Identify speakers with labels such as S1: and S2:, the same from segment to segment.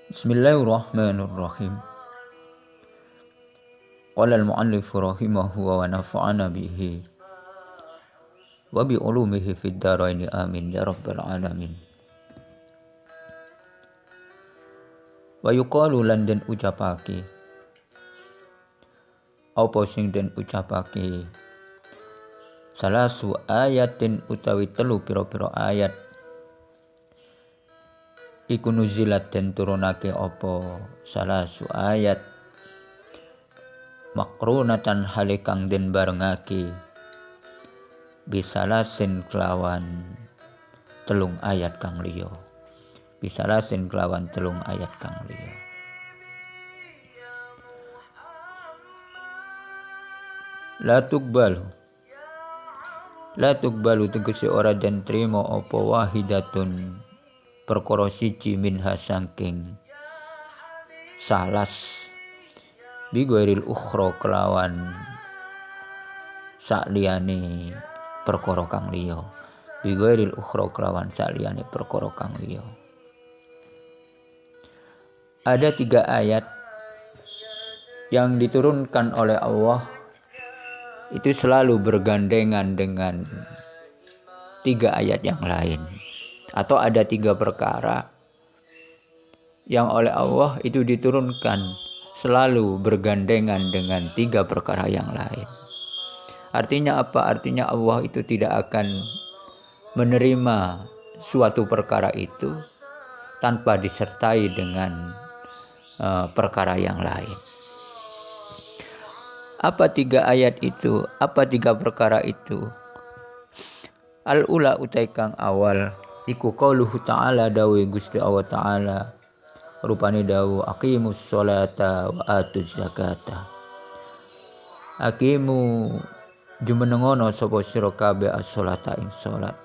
S1: Bismillahirrahmanirrahim. Qala al-mu'allif rahimahu wa nafa'ana bihi wa bi ulumihi fid dharain amin ya rabbal alamin. Wa yuqalu lan den ucapake apa sing den ucapake salasu ayatin utawi telu pira-pira ayat iku nuzilat den turunake apa salasu ayat makrunatan halikang den barengake bisalasin kelawan telung ayat kang liya bisalasin kelawan telung ayat kang liya. La tukbalu tegese ora den trima apa wahidatun perkara siji minha saking salas bighairil ukhra kelawan sakliyane perkara kang liya bighairil ukhra kelawan sakliyane perkara kang liya. Ada 3 ayat yang diturunkan oleh Allah itu selalu bergandengan dengan 3 ayat yang lain, atau ada 3 perkara yang oleh Allah itu diturunkan selalu bergandengan dengan 3 perkara yang lain. Artinya apa? Artinya Allah itu tidak akan menerima suatu perkara itu tanpa disertai dengan perkara yang lain. Apa 3 ayat itu? Apa 3 perkara itu? Al-ula utai kang awal iku qauluhu ta'ala dawe Gusti Allah ta'ala rupane dawu aqimus sholata wa atuz zakata. Aqimu jumenengono sapa sira kabeh as-sholata ing salat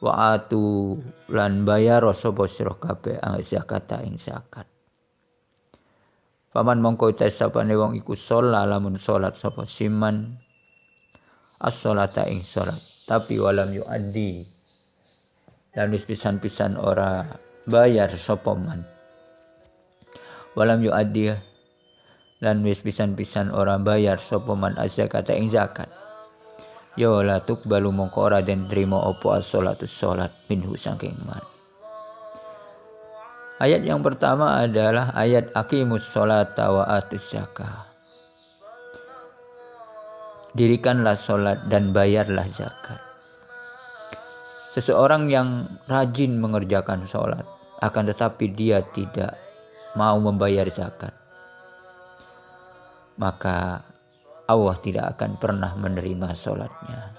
S1: wa atu lan bayar sapa sira kabeh zakata ing zakat. Paman mongko tes sapane wong iku sholat lamun sholat sapa siman as-sholata ing sholat tapi walam yuaddi lan wis pisan-pisan ora bayar sapa man walam yuaddi lan wis pisan-pisan ora bayar sapa man az-zakata ing zakat ya la tuqbalu mongko ora den trima apa as-sholatu sholat minhu saking man. Ayat yang pertama adalah ayat aqimus sholata wa atuz zakah. Dirikanlah sholat dan bayarlah zakat. Seseorang yang rajin mengerjakan sholat akan tetapi dia tidak mau membayar zakat, maka Allah tidak akan pernah menerima sholatnya.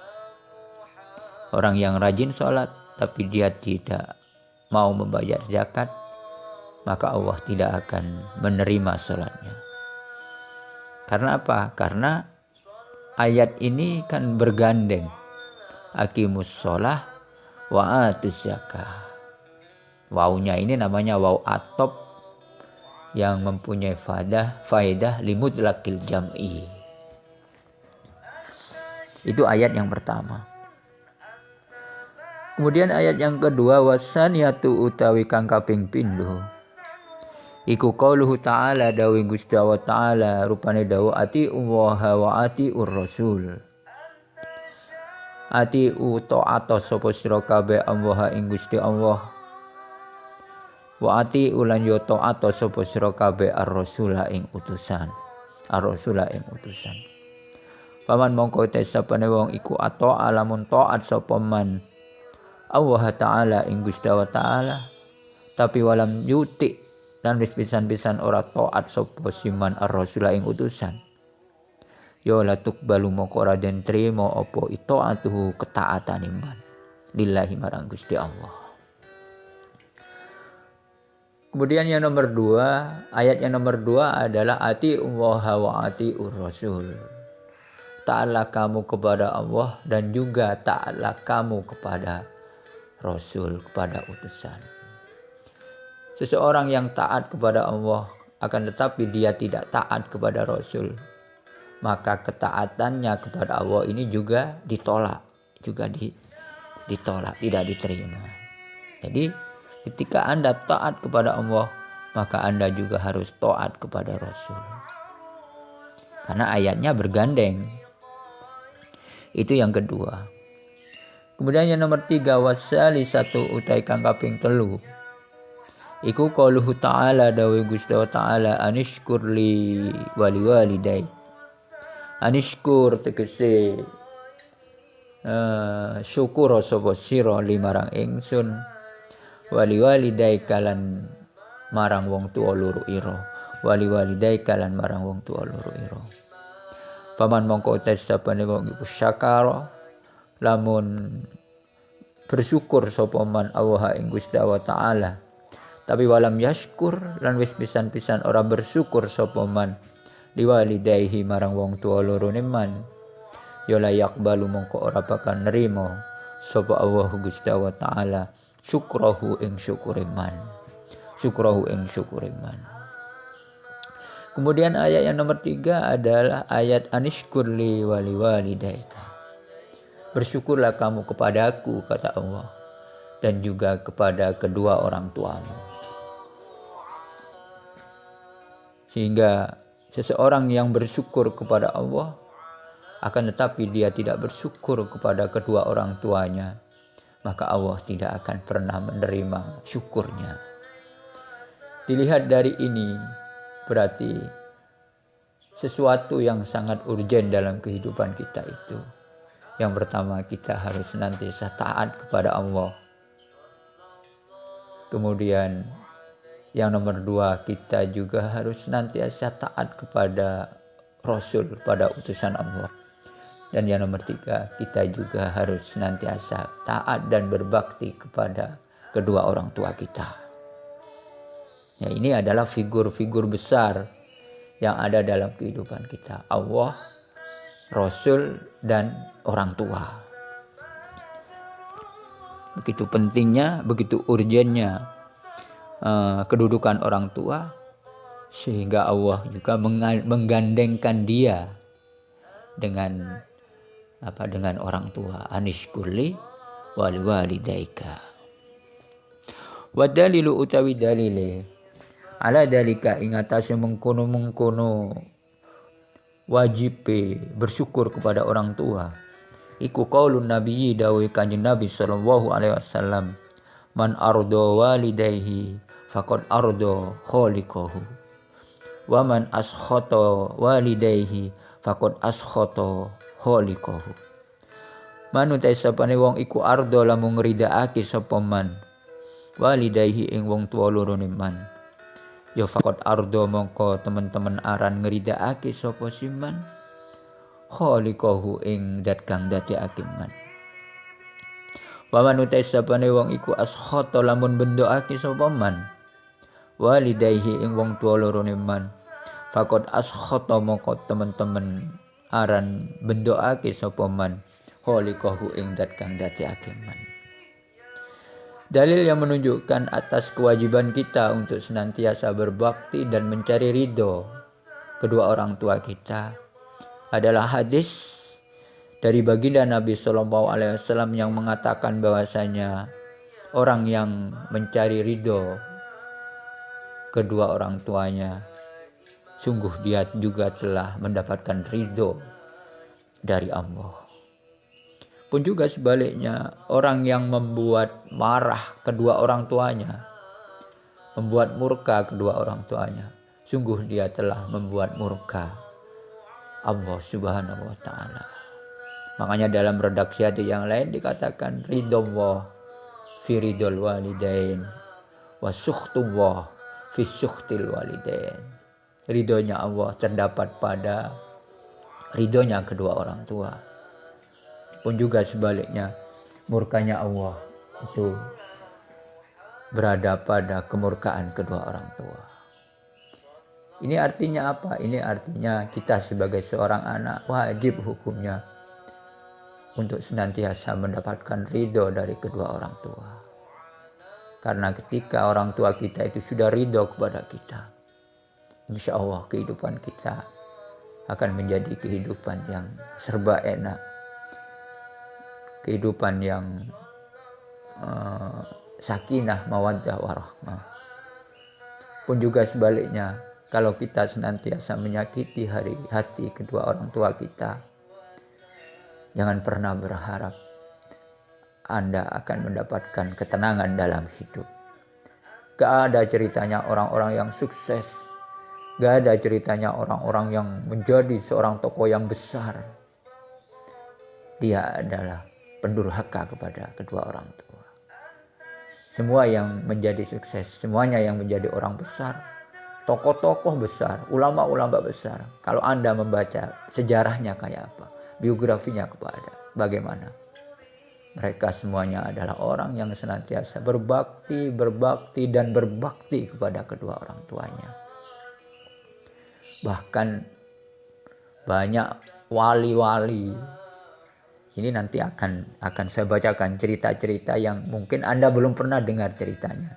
S1: Orang yang rajin sholat tapi dia tidak mau membayar zakat, maka Allah tidak akan menerima sholatnya. Karena apa? Karena ayat ini kan bergandeng aqimus sholah wa atuz zakah. Wawunya ini namanya waw atop yang mempunyai faedah limutlaqil jam'i. Itu ayat yang pertama. Kemudian ayat yang kedua wasaniyatu utawi kang kaping pindho iku qauluhu ta'ala dawe Gusti Allah ta'ala rupane dawu ati Allah wa ati rasul. Ati taat sapa sira kabeh Allah ing Gusti Allah. Wa ati ulan yo taat sapa sira kabeh ar-rasula ing utusan. Ar-rasula ing utusan. Paman mongko te sapane wong iku ata'a lamun taat sapa man Allah ta'ala ing Gusti Allah ta'ala tapi walam yuti dan wis pisan-pisan ora taat sapa siman ar-rasula ing utusan ya la tuqbalu moko ora den trima apa itaatuhu ketaatan iman lillahi marang Gusti Allah. Kemudian yang nomor 2, ayat yang nomor 2 adalah ati Allah wa ati rasul. Taatlah kamu kepada Allah dan juga taatlah kamu kepada Rasul, kepada utusan. Seseorang yang taat kepada Allah akan tetapi dia tidak taat kepada Rasul, maka ketaatannya kepada Allah ini juga ditolak, tidak diterima. Jadi Ketika Anda taat kepada Allah, maka Anda juga harus taat kepada Rasul. Karena ayatnya bergandeng. Itu yang kedua. Kemudian yang nomor 3, wasali satu utai kang kaping 3. Iku qauluhu ta'ala dawe Gusti Ta'ala anishkur li wali walidai. Anishkur tegese syukur sapa sira limarang ingsun wali walidai kalan marang wong tuwa loro ira. Wali walidai kalan marang wong tuwa loro ira. Paman mongko tes sapane wong iku syakara lamun bersyukur sapa man Allah ing Gusti Ta'ala. Tapi walam yashkur lan wis pisan-pisan ora bersyukur sapa man liwalidayhi marang wong tuwa loro man. Ya la yaqbalu mongko ora bakal nerima sapa Allah Gusti Ta'ala syukrahu ing syukure man. Syukrahu ing syukure man. Kemudian ayat yang nomor 3 adalah ayat anishkur li wali walidaika. Bersyukurlah kamu kepadaku, kata Allah, dan juga kepada kedua orang tuamu. Sehingga seseorang yang bersyukur kepada Allah, akan tetapi dia tidak bersyukur kepada kedua orang tuanya, maka Allah tidak akan pernah menerima syukurnya. Dilihat dari ini, berarti sesuatu yang sangat urgen dalam kehidupan kita itu. Yang pertama, kita harus senantiasa taat kepada Allah. Kemudian yang nomor 2, kita juga harus senantiasa taat kepada Rasul, pada utusan Allah. Dan yang nomor 3, kita juga harus senantiasa taat dan berbakti kepada kedua orang tua kita. Ya, ini adalah figur-figur besar yang ada dalam kehidupan kita. Allah, Rasul, dan orang tua. Begitu pentingnya, begitu urgennya kedudukan orang tua, sehingga Allah juga menggandengkan dia dengan orang tua. Anishkurli wali walidaika. Wadalilu utawi dalile ala dalika ing atase mengkono-mengkono wajib bersyukur kepada orang tua. Iku qaulun nabiyyi dawuh Kanjeng Nabi sallallahu alaihi wasallam, man ardo walidayhi faqad ardo khaliqahu wa man askhata walidayhi faqad askhata khaliqahu. Manut sapane wong iku ardo lamun ngridaake sapa man walidayhi ing wong tuwa loro man, ya faqad ardo mongko teman-teman aran ngridaake sapa siman khaliqahu ing zat kang dadekake man. Wa man utasapane wong iku askhata lamun bendoake sapa man walidayhi ing wong tuwa loro man, faqad askhata mongko teman-teman aran bendoake sapa man khaliqahu ing zat kang dadekake man. Dalil yang menunjukkan atas kewajiban kita untuk senantiasa berbakti dan mencari ridho kedua orang tua kita adalah hadis dari baginda Nabi SAW yang mengatakan bahwasanya orang yang mencari ridho kedua orang tuanya, sungguh dia juga telah mendapatkan ridho dari Allah. Pun juga sebaliknya, orang yang membuat marah kedua orang tuanya, membuat murka kedua orang tuanya, sungguh dia telah membuat murka Allah Subhanahu wa Ta'ala. Makanya dalam redaksi hadis yang lain dikatakan ridho fi ridhol walidain wa sukhtullah fi sukhtil walidain. Ridhonya Allah terdapat pada ridhonya kedua orang tua. Pun juga sebaliknya, murkanya Allah itu berada pada kemurkaan kedua orang tua. Ini artinya apa? Ini artinya kita sebagai seorang anak wajib hukumnya untuk senantiasa mendapatkan ridho dari kedua orang tua. Karena ketika orang tua kita itu sudah ridho kepada kita, insya Allah kehidupan kita akan menjadi kehidupan yang serba enak. Kehidupan yang sakinah, mawaddah, warahmah. Pun juga sebaliknya, kalau kita senantiasa menyakiti hati kedua orang tua kita, jangan pernah berharap Anda akan mendapatkan ketenangan dalam hidup. Gak ada ceritanya orang-orang yang sukses. Gak ada ceritanya orang-orang yang menjadi seorang tokoh yang besar. Dia adalah pendurhaka kepada kedua orang tua. Semua yang menjadi sukses, semuanya yang menjadi orang besar, tokoh-tokoh besar, ulama-ulama besar. Kalau Anda membaca sejarahnya kayak apa, biografinya bagaimana. Mereka semuanya adalah orang yang senantiasa berbakti dan berbakti kepada kedua orang tuanya. Bahkan banyak wali-wali. Ini nanti akan saya bacakan cerita-cerita yang mungkin Anda belum pernah dengar ceritanya.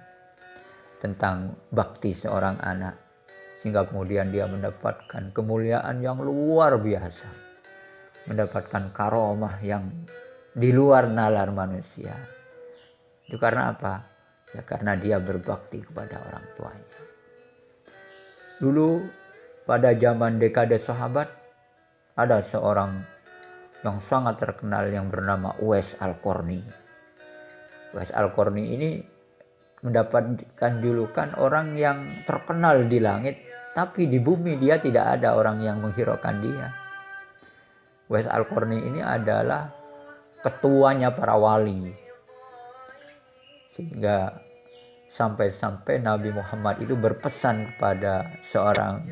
S1: Tentang bakti seorang anak. Sehingga kemudian dia mendapatkan kemuliaan yang luar biasa. Mendapatkan karomah yang di luar nalar manusia. Itu karena apa? Ya karena dia berbakti kepada orang tuanya. Dulu pada zaman dekade sahabat ada seorang yang sangat terkenal yang bernama Uwais Al-Qarni. Uwais Al-Qarni ini mendapatkan julukan orang yang terkenal di langit, tapi di bumi dia tidak ada orang yang menghiraukan dia. Uwais Al-Qarni ini adalah ketuanya para wali. Sehingga sampai-sampai Nabi Muhammad itu berpesan kepada seorang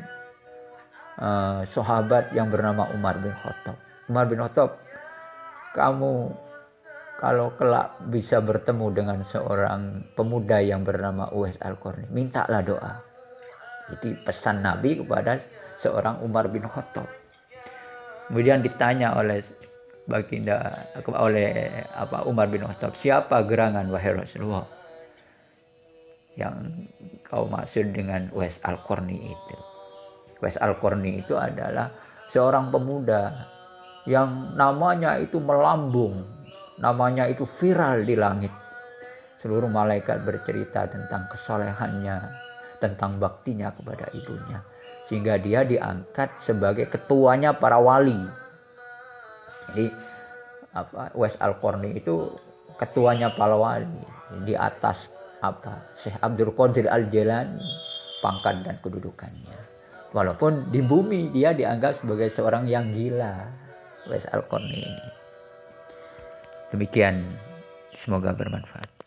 S1: sahabat yang bernama Umar bin Khattab. Umar bin Khattab, kamu kalau kelak bisa bertemu dengan seorang pemuda yang bernama Uwais Al-Qarni, mintalah doa. Itu pesan Nabi kepada seorang Umar bin Khattab. Kemudian ditanya oleh Umar bin Khattab, siapa gerangan wahai Rasulullah yang kau maksud dengan Uwais Al-Qarni itu? Uwais Al-Qarni itu adalah seorang pemuda yang namanya itu melambung, namanya itu viral di langit. Seluruh malaikat bercerita tentang kesolehannya, tentang baktinya kepada ibunya, sehingga dia diangkat sebagai ketuanya para wali. Jadi Uwais Al-Qarni itu ketuanya para wali, di atas Syekh Abdul Qadir Al-Jilani pangkat dan kedudukannya. Walaupun di bumi dia dianggap sebagai seorang yang gila, Uwais Al-Qarni ini. Demikian, semoga bermanfaat.